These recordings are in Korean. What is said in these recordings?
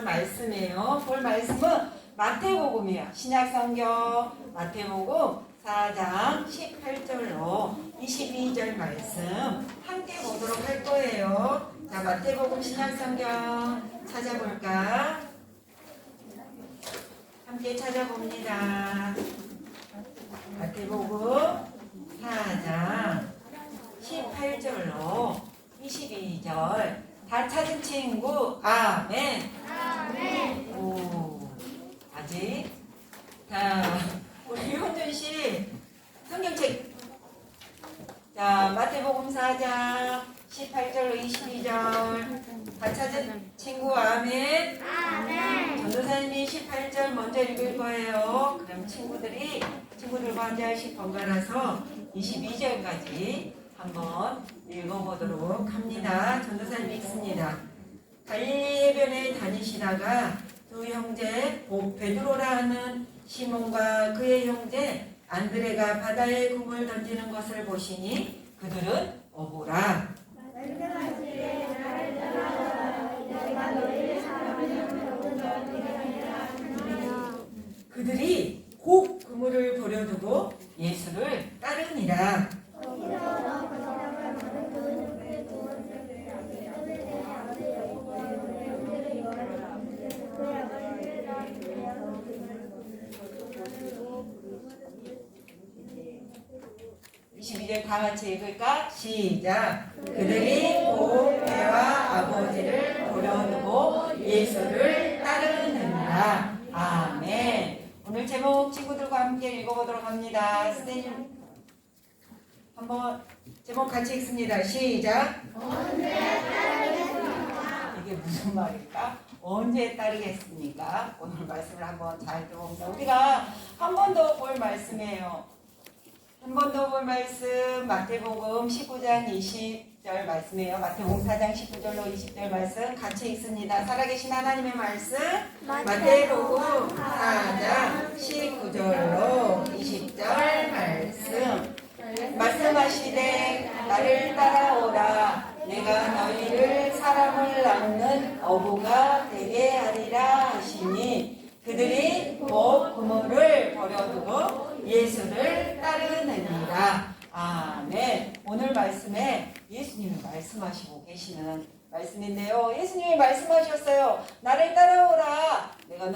볼 말씀이에요. 볼 말씀은 마태복음이에요. 신약성경 마태복음 4장 18절로 22절 말씀 함께 보도록 할 거예요. 자, 마태복음 신약성경 찾아볼까? 함께 찾아봅니다. 마태복음 4장 18절로 22절 다 찾은 친구 아멘. 아멘. 오, 아직? 자, 우리 현준씨 성경책. 자, 마태복음 4장 18절로 22절 다 찾은 친구 아멘. 아멘. 전도사님이 18절 먼저 읽을 거예요. 그럼 친구들과 한 절씩 번갈아서 22절까지 한번 읽어보도록 합니다. 전도사님 읽습니다. 갈릴리 해변에 다니시다가 두 형제 곧 베드로라 하는 시몬과 그의 형제 안드레가 바다에 금을 던지는 것을 보시니 그들은 어부라. 그들이 곧 그물을 버려두고 예수를 따르니라. 이제 다 같이 읽을까? 시작. 그들이 곧 배와 아버지를 버려두고 예수를 따르느니라. 아멘. 오늘 제목 친구들과 함께 읽어보도록 합니다. 선생님 한번 제목 같이 읽습니다. 시작. 언제 따르겠습니까? 이게 무슨 말일까? 언제 따르겠습니까? 오늘 말씀을 한번 잘 들어봅니다. 우리가 한 번 더 볼 말씀이에요. 한 번 더 볼 말씀 마태복음 19장 20절 말씀이에요. 마태복음 4장 19절로 20절 말씀 같이 읽습니다. 살아계신 하나님의 말씀 마태복음 4장 19절로 20절 말씀 말씀하시되 나를 따라오라 내가 너희를 사람을 낚는 어부가 되게 하리라 하시니 그들이 곧 그물을 버려두고 예수를 따르느니라. 아멘. 오늘 말씀에 예수님이 말씀하시고 계시는 말씀인데요. 예수님이 말씀하셨어요. 나를 따라오라. 내가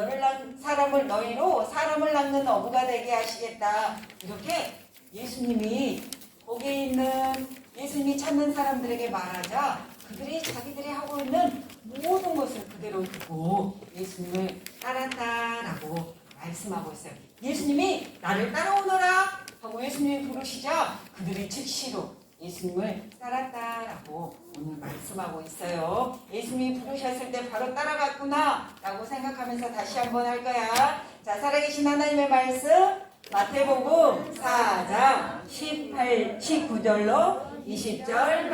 사람을 너희로 사람을 낚는 어부가 되게 하시겠다. 이렇게 예수님이 거기에 있는 예수님이 찾는 사람들에게 말하자 그들이 자기들이 하고 있는 모든 것을 그대로 두고 예수님을 따랐다라고 말씀하고 있어요. 예수님이 나를 따라오너라 하고 예수님이 부르시자 그들이 즉시로 예수님을 따랐다라고 오늘 말씀하고 있어요. 예수님이 부르셨을 때 바로 따라갔구나 라고 생각하면서 다시 한번 할 거야. 자, 살아계신 하나님의 말씀 마태복음 4장 19절로 20절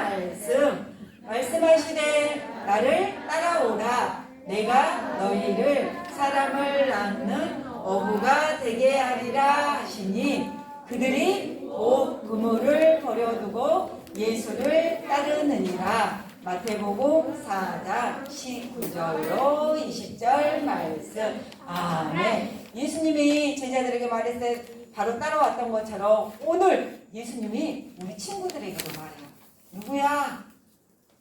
말씀하시되 나를 따라오라 내가 너희를 사람을 낚는 어부가 되게 하리라 하시니 그들이 곧 그물을 버려두고 예수를 따르느니라. 마태복음 4장 19절로 20절 말씀. 아멘. 예수님이 제자들에게 말했을 때 바로 따라왔던 것처럼 오늘 예수님이 우리 친구들에게도 말해요. 누구야?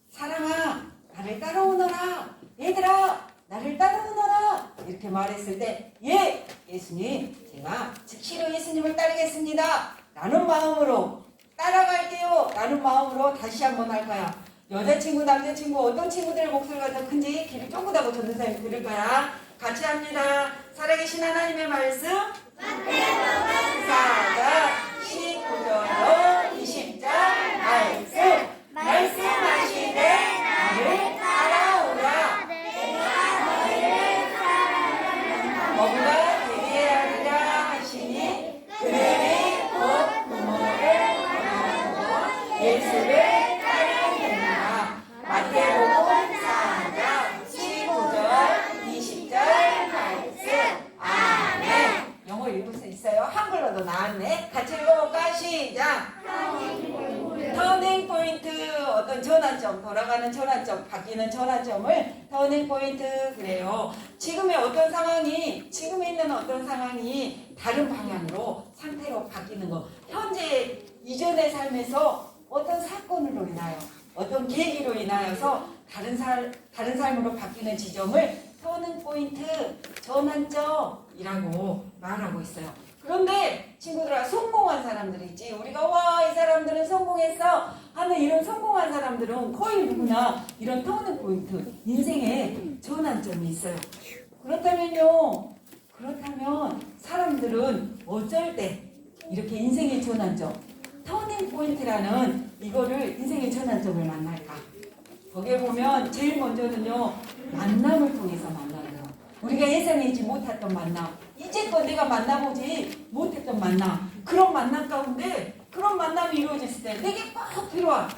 사랑아 나를 따라오너라. 얘들아 나를 따라오너라. 이렇게 말했을 때 예! 예수님 제가 즉시로 예수님을 따르겠습니다. 라는 마음으로 따라갈게요. 라는 마음으로 다시 한번 할 거야. 여자친구 남자친구 어떤 친구들의 목소리가 더 큰지 귀를 쫑긋하고 전도사님 들을 거야. 같이 합니다. 살아계신 하나님의 말씀 마태복음 4장 19절로 20절 말씀하시되 나를 따라오라 내가 너희를 사랑하는 어부가 되게 하리라 하시니 그들이 곧 그물을 버려두고 예수를 따르니라. 마태복음 4장 19절 20절 말씀. 아멘. 영어 읽을 수 있어요? 한글로도 나왔네. 같이 읽어볼까? 시작. 터닝 포인트 어떤 전환 전환점, 돌아가는 전환점, 바뀌는 전환점을 터닝 포인트 그래요. 지금의 어떤 상황이, 지금에 있는 어떤 상황이 다른 방향으로 상태로 바뀌는 거. 현재 이전의 삶에서 어떤 사건으로 인하여, 어떤 계기로 인하여서 다른 삶으로 바뀌는 지점을 터닝 포인트, 전환점이라고 말하고 있어요. 그런데 친구들아, 성공한 사람들이지, 우리가 와, 이 사람들은 성공했어 하는 이런 성공한 사람들은 거의 누구나 이런 터닝 포인트, 인생의 전환점이 있어요. 그렇다면 사람들은 어쩔 때 이렇게 인생의 전환점, 터닝 포인트라는 이거를 인생의 전환점을 만날까? 거기에 보면 제일 먼저는요, 만남을 통해서 만나는 거예요. 우리가 예상하지 못했던 만남, 이제껏 내가 만나보지 못했던 만남, 그런 만남 가운데 그런 만남이 이루어졌을 때 내게 꼭 필요한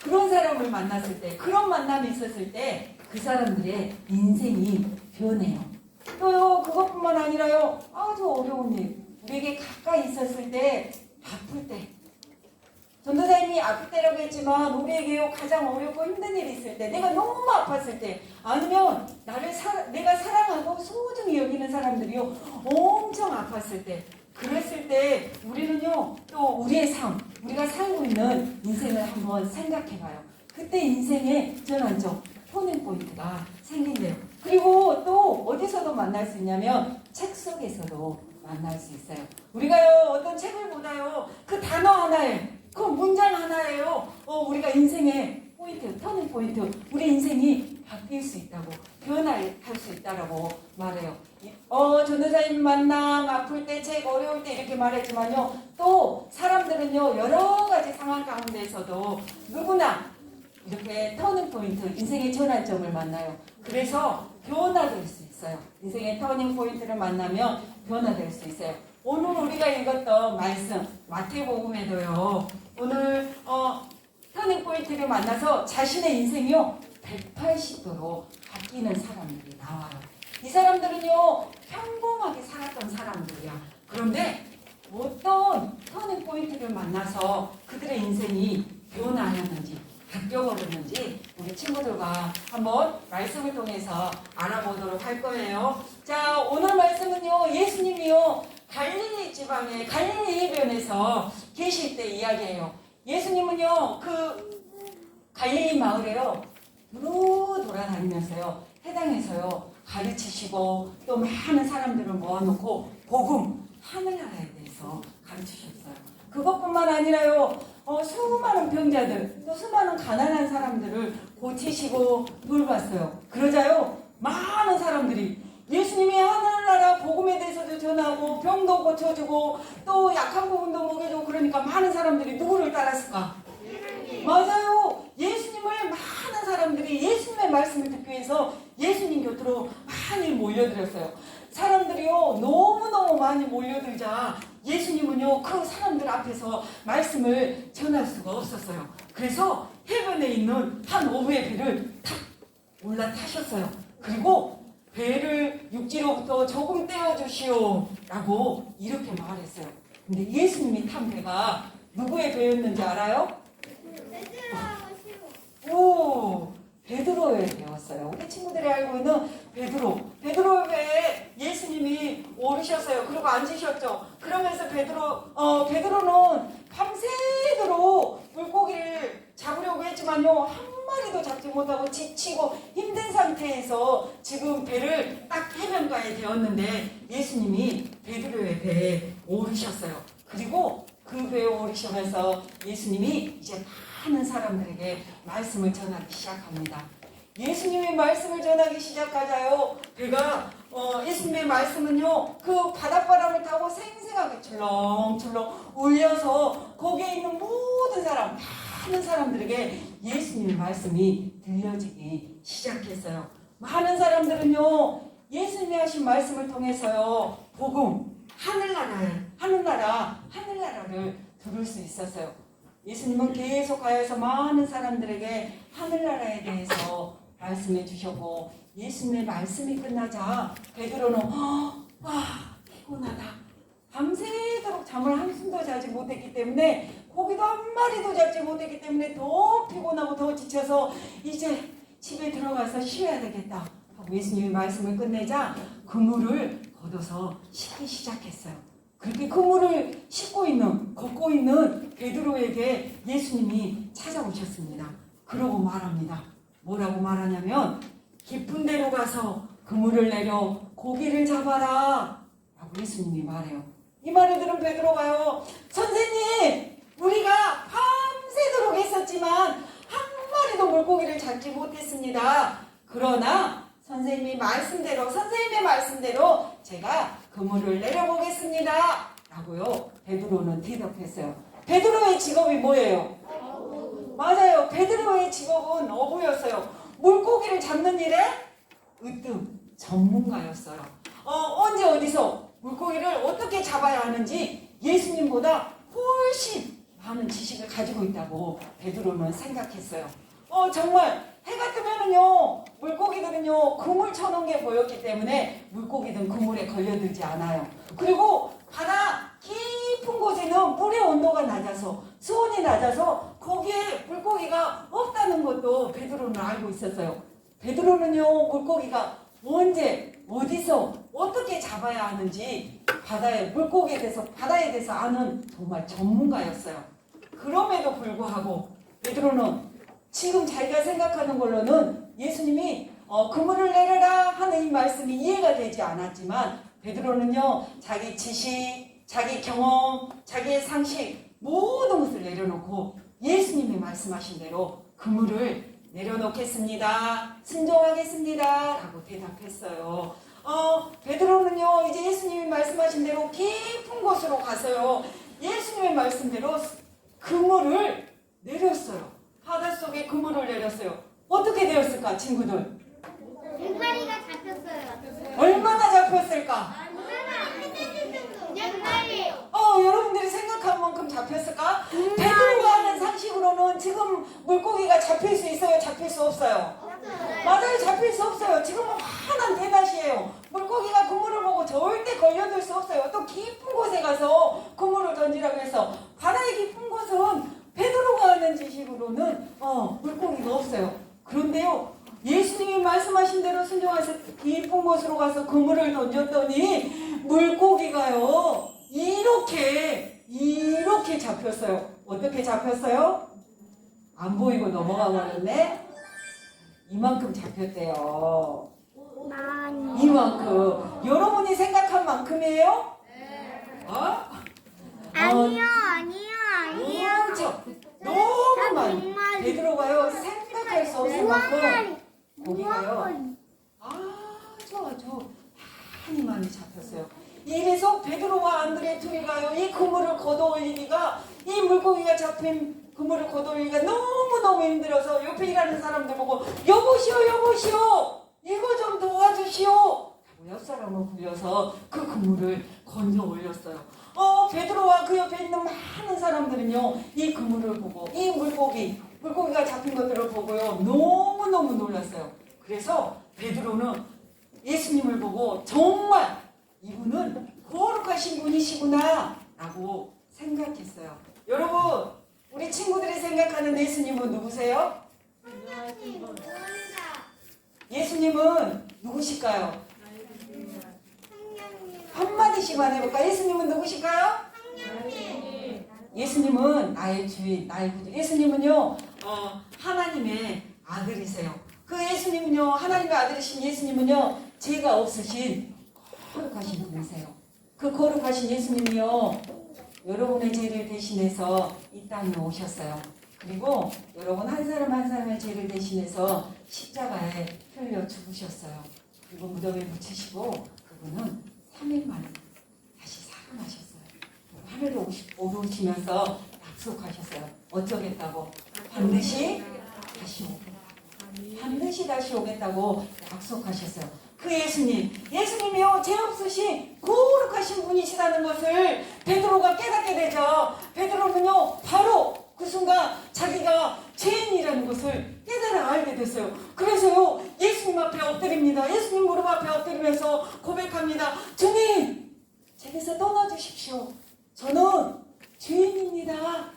그런 사람을 만났을 때, 그런 만남이 있었을 때 그 사람들의 인생이 변해요. 또요, 그것뿐만 아니라요, 아주 어려운 일, 우리에게 가까이 있었을 때, 아플 때, 전도사님이 아플 때라고 했지만 우리에게 가장 어렵고 힘든 일이 있을 때, 내가 너무 아팠을 때, 아니면 내가 사랑하고 소중히 여기는 사람들이요 엄청 아팠을 때, 그랬을 때 우리는요 또 우리의 삶, 우리가 살고 있는 인생을 한번 생각해봐요. 그때 인생의 전환점, 터닝 포인트가 생긴대요. 그리고 또 어디서도 만날 수 있냐면 책 속에서도 만날 수 있어요. 우리가요 어떤 책을 보나요, 그 단어 하나에, 그 문장 하나에요 우리가 인생의 포인트, 터닝 포인트, 우리 인생이 바뀔 수 있다고, 변화할 수 있다라고 말해요. 전도사님 만남, 아플 때, 책 어려울 때 이렇게 말했지만요, 또 사람들은요 여러 가지 상황 가운데에서도 누구나 이렇게 터닝 포인트, 인생의 전환점을 만나요. 그래서 변화될 수 있어요. 인생의 터닝 포인트를 만나면 변화될 수 있어요. 오늘 우리가 읽었던 말씀 마태복음에도요, 오늘 터닝 포인트를 만나서 자신의 인생이요 180도로 바뀌는 사람들이 나와요. 이 사람들은요 평범하게 살았던 사람들이야. 그런데 어떤 터닝 포인트를 만나서 그들의 인생이 변화하였는지, 바뀌어버렸는지 우리 친구들과 한번 말씀을 통해서 알아보도록 할 거예요. 자, 오늘 말씀은요, 예수님이요 갈릴리 지방의 갈릴리 해변에서 계실 때 이야기예요. 예수님은요 그 갈릴리 마을에요 두루 돌아다니면서요 해당에서요 가르치시고 또 많은 사람들을 모아놓고 복음, 하늘나라에 대해서 가르치셨어요. 그것뿐만 아니라요 수많은 병자들, 또 수많은 가난한 사람들을 고치시고 돌봤어요. 그러자요 많은 사람들이 예수님이 하늘나라 복음에 대해서도 전하고 병도 고쳐주고 또 약한 부분도 먹여주고, 그러니까 많은 사람들이 누구를 따랐을까? 맞아요. 예수님을 많은 사람들이 예수님의 말씀을 듣기 위해서 예수님 곁으로 많이 몰려들었어요. 사람들이요 너무너무 많이 몰려들자 예수님은요 그 사람들 앞에서 말씀을 전할 수가 없었어요. 그래서 해변에 있는 한 어부의 배를 탁 올라타셨어요. 그리고 배를 육지로부터 조금 떼어주시오 라고 이렇게 말했어요. 근데 예수님이 탄 배가 누구의 배였는지 알아요? 오, 베드로의 배였어요. 우리 친구들이 알고 있는 베드로의 배에 예수님이 오르셨어요. 그리고 앉으셨죠. 그러면서 베드로는 밤새도록 물고기를 잡으려고 했지만요 한 마리도 잡지 못하고 지치고 힘든 상태에서 지금 배를 딱 해변가에 되었는데 예수님이 베드로의 배에 오르셨어요. 그리고 그 배에 오르시면서 예수님이 이제 많은 사람들에게 말씀을 전하기 시작합니다. 예수님이 말씀을 전하기 시작하자요 배가 예수님의 말씀은요 그 바닷바람을 타고 생생하게 출렁출렁 울려서 거기에 있는 모든 사람, 많은 사람들에게 예수님의 말씀이 들려지기 시작했어요. 많은 사람들은요 예수님이 하신 말씀을 통해서요 복음, 하늘나라를 들을 수 있었어요. 예수님은 계속하여서 많은 사람들에게 하늘나라에 대해서 말씀해 주셨고, 예수님의 말씀이 끝나자 베드로는 피곤하다, 밤새도록 잠을 한숨도 자지 못했기 때문에 고기도 한 마리도 잡지 못했기 때문에 더 피곤하고 더 지쳐서 이제 집에 들어가서 쉬어야 되겠다 하고 예수님이 말씀을 끝내자 그물을 걷어서 씻기 시작했어요. 그렇게 그물을 걷고 있는 베드로에게 예수님이 찾아오셨습니다. 그러고 말합니다. 뭐라고 말하냐면 깊은 데로 가서 그물을 내려 고기를 잡아라 라고 예수님이 말해요. 이 말을 들은 베드로가요, 선생님, 우리가 밤새도록 했었지만 한 마리도 물고기를 잡지 못했습니다. 그러나 선생님의 말씀대로 제가 그물을 내려보겠습니다 라고요 베드로는 대답했어요. 베드로의 직업이 뭐예요? 맞아요. 베드로의 직업은 어부였어요. 물고기를 잡는 일에 으뜸 전문가였어요. 언제 어디서 물고기를 어떻게 잡아야 하는지 예수님보다 훨씬 많은 지식을 가지고 있다고 베드로는 생각했어요. 정말 해가 뜨면은요 물고기들은요 그물 쳐놓은 게 보였기 때문에 물고기는 그물에 걸려들지 않아요. 그리고 바다 깊은 곳에는 물의 온도가 낮아서 수온이 낮아서 거기에 물고기가 없다는 것도 베드로는 알고 있었어요. 베드로는요 물고기가 언제 어디서 어떻게 잡아야 하는지 바다에 대해서 아는 정말 전문가였어요. 그럼에도 불구하고 베드로는 지금 자기가 생각하는 걸로는 예수님이 그물을 내려라 하는 이 말씀이 이해가 되지 않았지만 베드로는요 자기 지식, 자기 경험, 자기의 상식 모든 것을 내려놓고 예수님이 말씀하신 대로 그물을 내려놓겠습니다. 순종하겠습니다 라고 대답했어요. 베드로는요 이제 예수님이 말씀하신 대로 깊은 곳으로 가서요 예수님의 말씀대로 그물을 내렸어요. 바닷속에 그물을 내렸어요. 어떻게 되었을까 친구들? 100마리가 잡혔어요. 얼마나 잡혔을까? 그냥 말이에요. 여러분들이 생각한 만큼 잡혔을까? 베드로가 하는 상식으로는 지금 물고기가 잡힐 수 있어요? 잡힐 수 없어요? 맞아요. 잡힐 수 없어요. 지금은 환한 대낮이에요. 물고기가 그물을 보고 절대 걸려들 수 없어요. 또 깊은 곳에 가서 그물을 던지라고 해서 바다의 깊은 곳은 베드로가 하는 지식으로는 물고기가 없어요. 그런데요 예수님이 말씀하신 대로 순종해서 깊은 곳으로 가서 그물을 던졌더니 물고기가요 이렇게 잡혔어요. 어떻게 잡혔어요? 안 보이고 넘어가 버렸네. 이만큼 잡혔대요. 이만큼. 여러분이 생각한 만큼이에요? 아니요. 너무 많이. 정말. 베드로가요 생각할 수 없을 만큼 고기가요 아주 많이 잡혔어요. 이래서 베드로와 안드레 둘이가요 이 그물을 걷어올리기가, 이 물고기가 잡힌 그물을 걷어올리기가 너무너무 힘들어서 옆에 일하는 사람들 보고 여보시오 이거 좀 도와주시오 하고 옆 사람을 불려서 그 그물을 건져 올렸어요. 베드로와 그 옆에 있는 많은 사람들은요 이 그물을 보고 이 물고기가 잡힌 것들을 보고요 너무너무 놀랐어요. 그래서 베드로는 예수님을 보고 정말 이분은 거룩하신 분이시구나 라고 생각했어요. 여러분 우리 친구들이 생각하는 예수님은 누구세요? 예수님은 누구실까요? 한마디씩만 해볼까? 예수님은 누구실까요? 예수님은 나의 주인, 나의 구주. 예수님은요 하나님의 아들이세요. 그 예수님은요 하나님의 아들이신 예수님은요 죄가 없으신 거룩하신 분이세요. 그 거룩하신 예수님이요 여러분의 죄를 대신해서 이 땅에 오셨어요. 그리고 여러분 한 사람 한 사람의 죄를 대신해서 십자가에 흘려 죽으셨어요. 그리고 무덤에 묻히시고 그분은 3일 만에 다시 살아나셨어요. 하늘에 오르시면서 약속하셨어요. 어쩌겠다고? 반드시 다시 오겠다고 약속하셨어요. 그 예수님이요 죄 없으신 거룩하신 분이시라는 것을 베드로가 깨닫게 되죠. 베드로는요 바로 그 순간 자기가 죄인이라는 것을 깨달아 알게 됐어요. 그래서요 예수님 앞에 엎드립니다. 예수님 무릎 앞에 엎드리면서 고백합니다. 주님, 제게서 떠나주십시오. 저는 죄인입니다.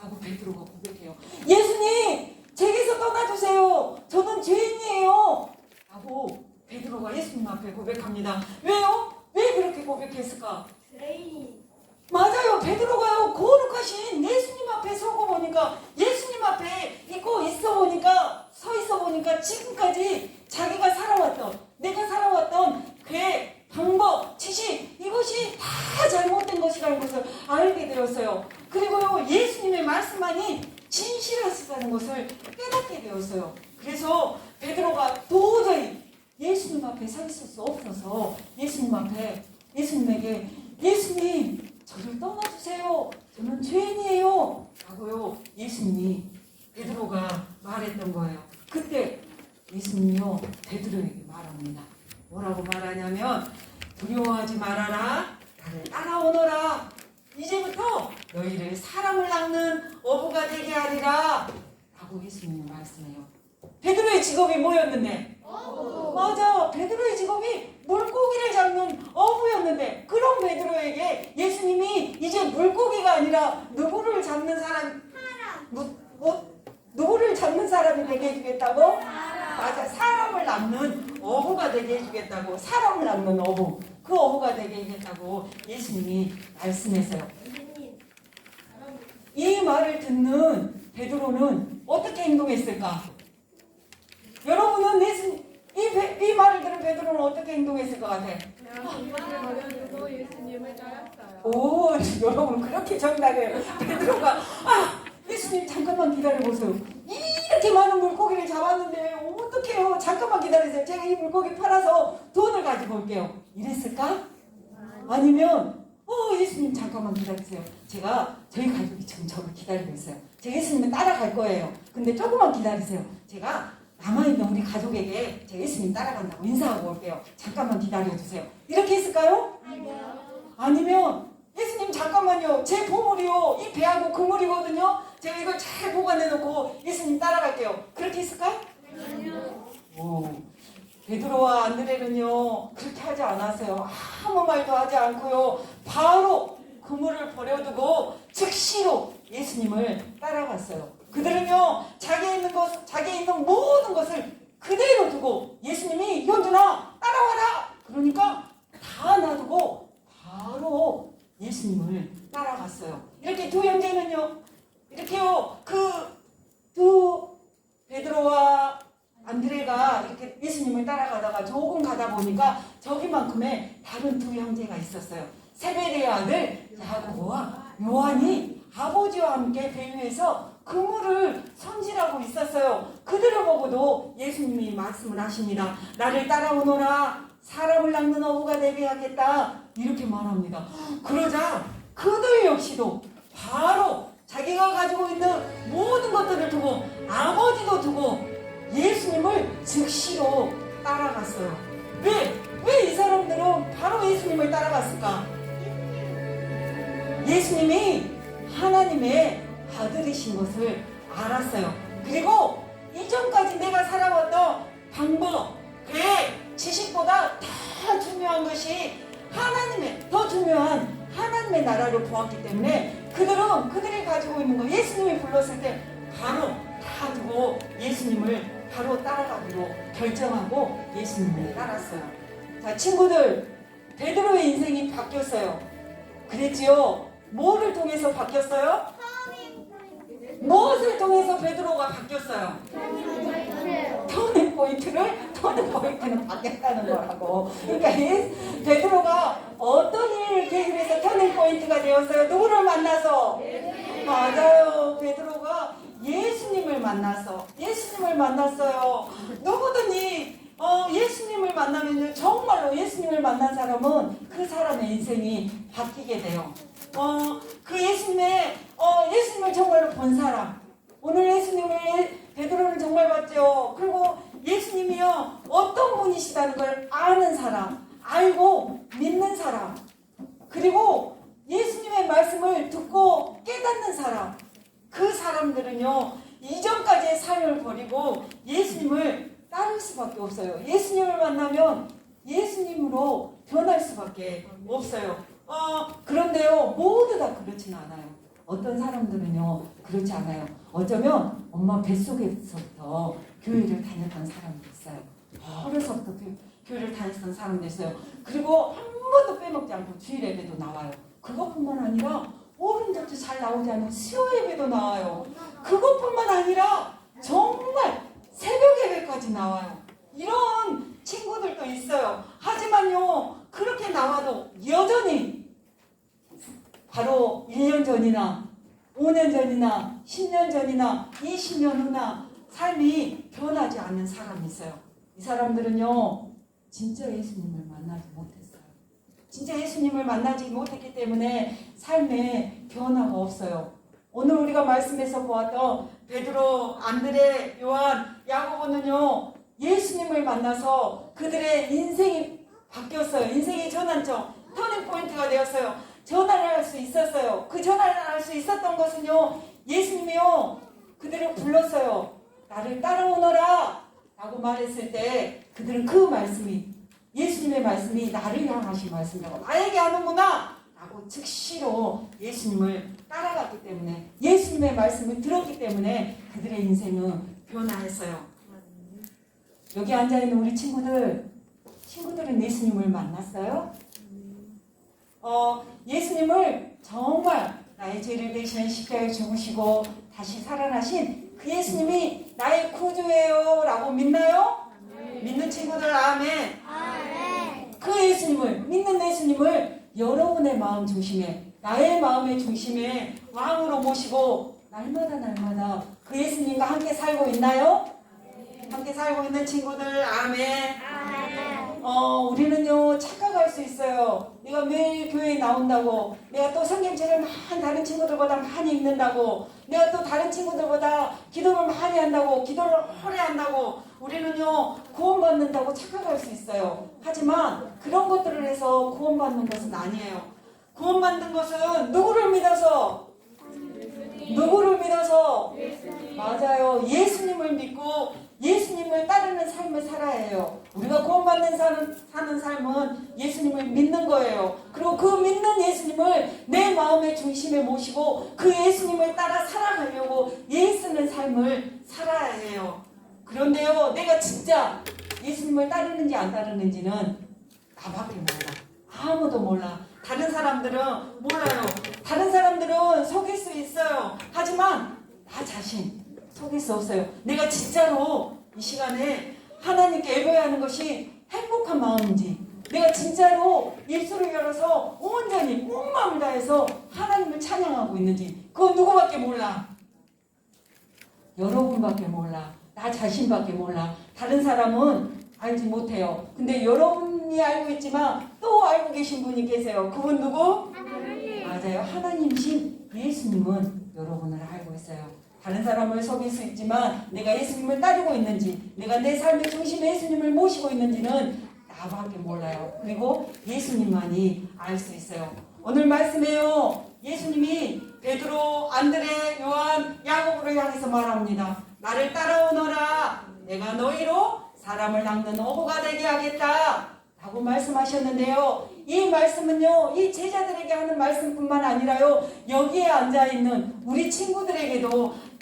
라고 베드로가 고백해요. 예수님, 제게서 떠나주세요. 저는 죄인이에요. 라고 베드로가 예수님 앞에 고백합니다. 왜요? 왜 그렇게 고백했을까? 맞아요. 베드로가요, 거룩하신 예수님 앞에 서고 보니까, 예수님 앞에 서 있어 보니까 지금까지 자기가 살아왔던, 내가 살아왔던 그 방법, 지식, 이것이 다 잘못된 것이라는 것을 알게 되었어요. 그리고요, 예수님의 말씀만이 진실하시다는 것을 깨닫게 되었어요. 그래서 베드로가 도저히 예수님 앞에 서 있을 수 없어서 예수님에게 예수님, 저를 떠나주세요. 저는 죄인이에요. 라고요, 예수님이 베드로가 말했던 거예요. 그때 예수님이요, 베드로에게 말합니다. 뭐라고 말하냐면, 두려워하지 말아라. 나를 따라오너라. 이제부터 너희를 사람을 낚는 어부가 되게 하리라. 라고 예수님이 말씀해요. 베드로의 직업이 뭐였는데? 맞아. 베드로의 직업이 물고기를 잡는 어부였는데, 그런 베드로에게 예수님이 이제 물고기가 아니라 누구를 잡는 사람이 되게 해주겠다고? 맞아. 사람을 낚는 어부가 되게 해주겠다고. 사람을 낚는 어부. 그 어부가 되게 해주겠다고 예수님이 말씀했어요. 이 말을 듣는 베드로는 어떻게 행동했을까? 여러분은 이 말을 들은 베드로는 어떻게 행동했을 것 같아요? 예수님을 따랐어요. 오, 여러분 그렇게 정답해요. 베드로가 예수님 잠깐만 기다려보세요. 이렇게 많은 물고기를 잡았는데 어떡해요? 잠깐만 기다리세요. 제가 이 물고기 팔아서 돈을 가지고 올게요. 이랬을까? 아니면 예수님 잠깐만 기다리세요. 저희 가족이 지금 저를 기다리고 있어요. 제가 예수님을 따라갈 거예요. 근데 조금만 기다리세요. 제가 남아있는 우리 가족에게 제가 예수님 따라간다고 인사하고 올게요. 잠깐만 기다려주세요. 이렇게 했을까요? 아니면 예수님 잠깐만요. 제 보물이요. 이 배하고 그물이거든요. 제가 이걸 잘 보관해놓고 예수님 따라갈게요. 그렇게 했을까요? 오, 베드로와 안드레는요. 그렇게 하지 않았어요. 아무 말도 하지 않고요. 바로 그물을 버려두고 즉시로 예수님을 따라갔어요. 그들은요. 자기에 있는 모든 것을 그대로 두고 예수님이 현준아 따라와라. 그러니까 다 놔두고 바로 예수님을 따라갔어요. 이렇게 두 형제는요. 이렇게요. 두 베드로와 안드레가 이렇게 예수님을 따라가다가 조금 가다 보니까 저기만큼의 다른 두 형제가 있었어요. 세베대의 아들 야고보와 요한이 아버지와 함께 배 위에서 그물을 손질하고 있었어요. 그들을 보고도 예수님이 말씀을 하십니다. 나를 따라오너라. 사람을 낚는 어부가 되게 하겠다. 이렇게 말합니다. 그러자 그들 역시도 바로 자기가 가지고 있는 모든 것들을 두고 아버지도 두고 예수님을 즉시로 따라갔어요. 왜 이 사람들은 바로 예수님을 따라갔을까? 예수님이 하나님의 아들이신 것을 알았어요. 그리고 이전까지 내가 살아왔던 방법, 그 지식보다 더 중요한 것이 더 중요한 하나님의 나라를 보았기 때문에 그들이 가지고 있는 거 예수님이 불렀을 때 바로 다 두고 예수님을 바로 따라가기로 결정하고 예수님을 따랐어요. 자, 친구들, 베드로의 인생이 바뀌었어요. 그랬지요? 뭐를 통해서 바뀌었어요? 무엇을 통해서 베드로가 바뀌었어요? 터닝 포인트는 바뀌었다는 거라고. 그러니까 베드로가 어떤 일을 계기로 해서 터닝 포인트가 되었어요? 누구를 만나서? 맞아요. 베드로가 예수님을 만났어요. 누구든지 예수님을 만나면 정말로 예수님을 만난 사람은 그 사람의 인생이 바뀌게 돼요. 그 예수님을 정말로 본 사람. 오늘 베드로는 정말 봤죠. 그리고 예수님이요, 어떤 분이시다는 걸 아는 사람, 알고 믿는 사람, 그리고 예수님의 말씀을 듣고 깨닫는 사람, 그 사람들은요, 이전까지의 삶을 버리고 예수님을 따를 수밖에 없어요. 예수님을 만나면 예수님으로 변할 수밖에 없어요. 그런데요, 모두 다 그렇지는 않아요. 어떤 사람들은요 그렇지 않아요. 어쩌면 엄마 뱃속에서부터 교회를 다녔던 사람도 있어요. 어려서부터 교회를 다녔던 사람도 있어요. 그리고 한 번도 빼먹지 않고 주일 예배도 나와요. 그것뿐만 아니라 어른들도 잘 나오지 않는 수요 예배도 나와요. 그것뿐만 아니라 정말 새벽 예배까지 나와요. 이런 친구들도 있어요. 하지만요 그렇게 나와도 여전히 바로 1년 전이나 5년 전이나 10년 전이나 20년 후나 삶이 변하지 않는 사람이 있어요. 이 사람들은요 진짜 예수님을 만나지 못했어요. 진짜 예수님을 만나지 못했기 때문에 삶에 변화가 없어요. 오늘 우리가 말씀에서 보았던 베드로, 안드레, 요한, 야고보는요 예수님을 만나서 그들의 인생이 바뀌었어요. 인생의 전환점, 터닝 포인트가 되었어요. 전환을 할 수 있었어요. 그 전환을 할 수 있었던 것은요 예수님이요 그들을 불렀어요. 나를 따라오너라 라고 말했을 때 그들은 그 말씀이 예수님의 말씀이 나를 향하신 말씀이라고 나에게 하는구나 라고 즉시로 예수님을 따라갔기 때문에 예수님의 말씀을 들었기 때문에 그들의 인생은 변화했어요. 여기 앉아있는 우리 친구들은 예수님을 만났어요? 예수님을 정말 나의 죄를 대신 십자가에 죽으시고 다시 살아나신 그 예수님이 나의 구주예요 라고 믿나요? 믿는 친구들 아멘. 그 예수님을 믿는 예수님을 여러분의 마음 중심에 나의 마음의 중심에 왕으로 모시고 날마다 그 예수님과 함께 살고 있나요? 함께 살고 있는 친구들 아멘. 우리는요 착각할 수 있어요. 내가 매일 교회에 나온다고, 내가 또 성경책을 다른 친구들보다 많이 읽는다고, 내가 또 다른 친구들보다 기도를 많이 한다고, 기도를 오래 한다고 우리는요 구원받는다고 착각할 수 있어요. 하지만 그런 것들을 해서 구원받는 것은 아니에요. 구원받는 것은 누구를 믿어서? 맞아요. 예수님을 믿고 예수님을 따르는 삶을 살아야 해요. 우리가 구원받는 사는 삶은 예수님을 믿는 거예요. 그리고 그 믿는 예수님을 내 마음의 중심에 모시고 그 예수님을 따라 살아가려고 애쓰는 삶을 살아야 해요. 그런데요 내가 진짜 예수님을 따르는지 안 따르는지는 나밖에 몰라. 아무도 몰라. 다른 사람들은 몰라요. 다른 사람들은 속일 수 있어요. 하지만 나 자신 속일 수 없어요. 내가 진짜로 이 시간에 하나님께 예배하는 것이 행복한 마음인지, 내가 진짜로 입술을 열어서 온전히 온 마음을 다해서 하나님을 찬양하고 있는지 그건 누구밖에 몰라. 여러분밖에 몰라. 나 자신밖에 몰라. 다른 사람은 알지 못해요. 근데 여러분이 알고 있지만 또 알고 계신 분이 계세요. 그분 누구? 하나님. 맞아요. 하나님이신 예수님은 여러분을 알고 있어요. 다른 사람을 속일 수 있지만 내가 예수님을 따르고 있는지, 내가 내 삶의 중심에 예수님을 모시고 있는지는 나밖에 몰라요. 그리고 예수님만이 알 수 있어요. 오늘 말씀에요 예수님이 베드로, 안드레, 요한, 야고보를 향해서 말합니다. 나를 따라오너라. 내가 너희로 사람을 낚는 어부가 되게 하겠다 라고 말씀하셨는데요. 이 말씀은요 이 제자들에게 하는 말씀뿐만 아니라요 여기에 앉아있는 우리 친구들에게도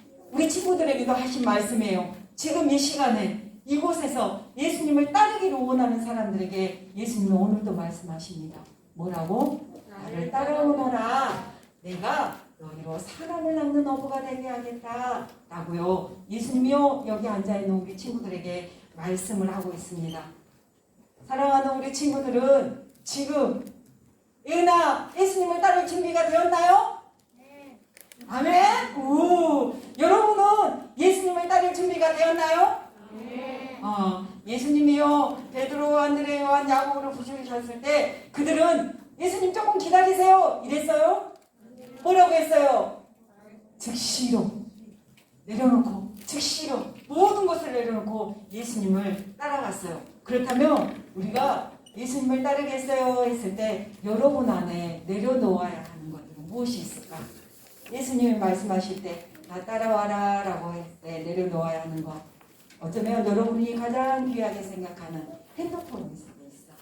하신 말씀이에요. 지금 이 시간에 이곳에서 예수님을 따르기를 원하는 사람들에게 예수님은 오늘도 말씀하십니다. 뭐라고? 나를 따라오너라. 내가 너희로 사람을 낚는 어부가 되게 하겠다 라고요 예수님이요 여기 앉아있는 우리 친구들에게 말씀을 하고 있습니다. 사랑하는 우리 친구들은 지금 예수님을 따를 준비가 되었나요? 네. 아멘? 여러분은 예수님을 따를 준비가 되었나요? 네. 예수님이요 베드로, 안드레, 요한, 야고보를 부르셨을 때 그들은 예수님 조금 기다리세요 이랬어요? 뭐라고 했어요? 즉시로 내려놓고 즉시로 모든 것을 내려놓고 예수님을 따라갔어요. 그렇다면 우리가 예수님을 따르겠어요 했을 때 여러분 안에 내려놓아야 하는 것들은 무엇이 있을까? 예수님이 말씀하실 때 나 따라와라 라고 했을 때 내려놓아야 하는 것, 어쩌면 여러분이 가장 귀하게 생각하는 핸드폰일 수도 있어.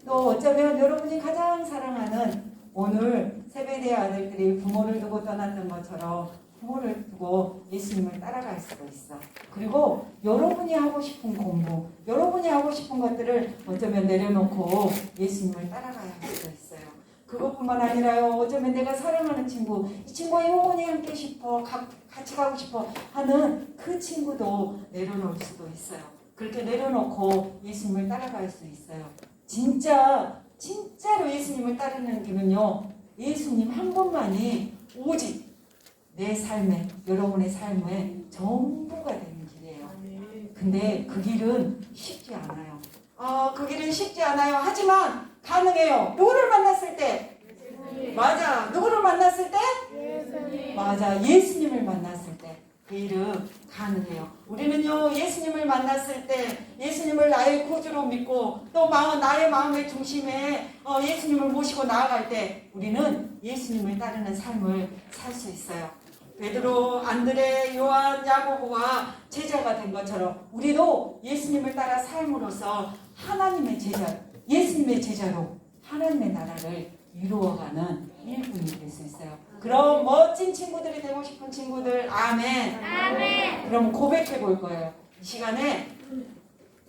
또 어쩌면 여러분이 가장 사랑하는 오늘 세베대 아들들이 부모를 두고 떠났던 것처럼 부모를 두고 예수님을 따라갈 수도 있어. 그리고 여러분이 하고 싶은 공부, 여러분이 하고 싶은 것들을 어쩌면 내려놓고 예수님을 따라가야 할 수도 있어요. 그것뿐만 아니라요. 어쩌면 내가 사랑하는 친구, 이 친구와 영원히 함께 싶어, 같이 가고 싶어 하는 그 친구도 내려놓을 수도 있어요. 그렇게 내려놓고 예수님을 따라갈 수 있어요. 진짜로 예수님을 따르는 길은요. 예수님 한 분만이 오직 내 삶에, 여러분의 삶에 전부가 되는 길이에요. 근데 그 길은 쉽지 않아요. 그 길은 쉽지 않아요. 하지만 가능해요. 누구를 만났을 때? 맞아. 누구를 만났을 때? 맞아. 예수님을 만났을 때. 그 일은 가능해요. 우리는요, 예수님을 만났을 때, 예수님을 나의 구주로 믿고, 또 나의 마음의 중심에 예수님을 모시고 나아갈 때, 우리는 예수님을 따르는 삶을 살 수 있어요. 베드로, 안드레, 요한, 야고보가 제자가 된 것처럼, 우리도 예수님을 따라 삶으로써 하나님의 제자, 예수님의 제자로 하나님의 나라를 이루어가는 일꾼이 될 수 있어요. 그럼 멋진 친구들이 되고 싶은 친구들, 아멘. 아멘. 그럼 고백해 볼 거예요. 이 시간에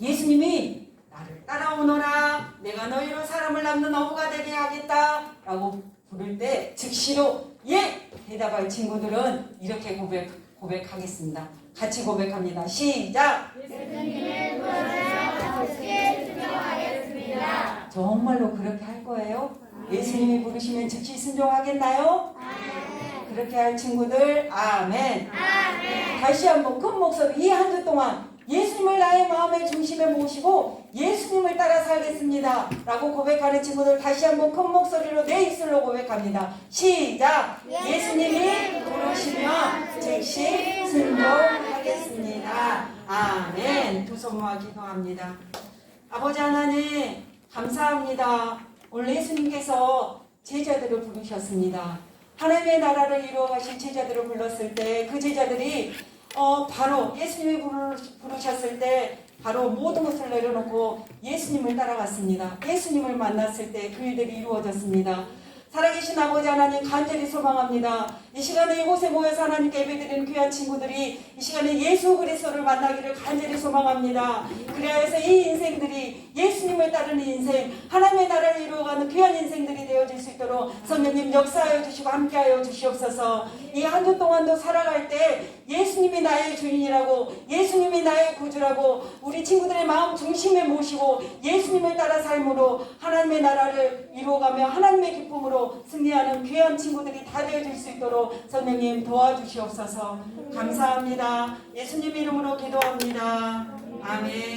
예수님이 나를 따라오너라, 내가 너희로 사람을 낳는 어부가 되게 하겠다 라고 부를 때 즉시로 예! 대답할 친구들은 이렇게 고백하겠습니다. 같이 고백합니다. 시작! 예수님의 부르심에 즉시 순종하겠습니다. 정말로 그렇게 할 거예요? 예수님이 부르시면 즉시 순종하겠나요? 그렇게 할 친구들, 아멘. 아멘. 다시 한번 큰 목소리 이 한 주 동안 예수님을 나의 마음의 중심에 모시고 예수님을 따라 살겠습니다 라고 고백하는 친구들 다시 한번 큰 목소리로 내 입술로 고백합니다. 시작! 예수님이 부르시면 즉시 순종하겠습니다. 아멘. 두 손 모아 기도합니다. 아버지 하나님 감사합니다. 오늘 예수님께서 제자들을 부르셨습니다. 하나님의 나라를 이루어 가실 제자들을 불렀을 때 그 제자들이 바로 예수님이 부르셨을 때 바로 모든 것을 내려놓고 예수님을 따라갔습니다. 예수님을 만났을 때 그 일들이 이루어졌습니다. 살아계신 아버지 하나님 간절히 소망합니다. 이 시간에 이곳에 모여서 하나님께 예배드리는 귀한 친구들이 이 시간에 예수 그리스도를 만나기를 간절히 소망합니다. 그래서 이 인생들이 예수님을 따르는 인생, 하나님의 나라를 이루어가는 귀한 인생들이 되어질 수 있도록 성령님 역사하여 주시고 함께하여 주시옵소서. 이 한 주 동안도 살아갈 때 예수님이 나의 주인이라고, 예수님이 나의 구주라고 우리 친구들의 마음 중심에 모시고 예수님을 따라 삶으로 하나님의 나라를 이루어가며 하나님의 기쁨으로 승리하는 귀한 친구들이 다 되어질 수 있도록 성령님 도와주시옵소서. 감사합니다. 예수님 이름으로 기도합니다. 아멘.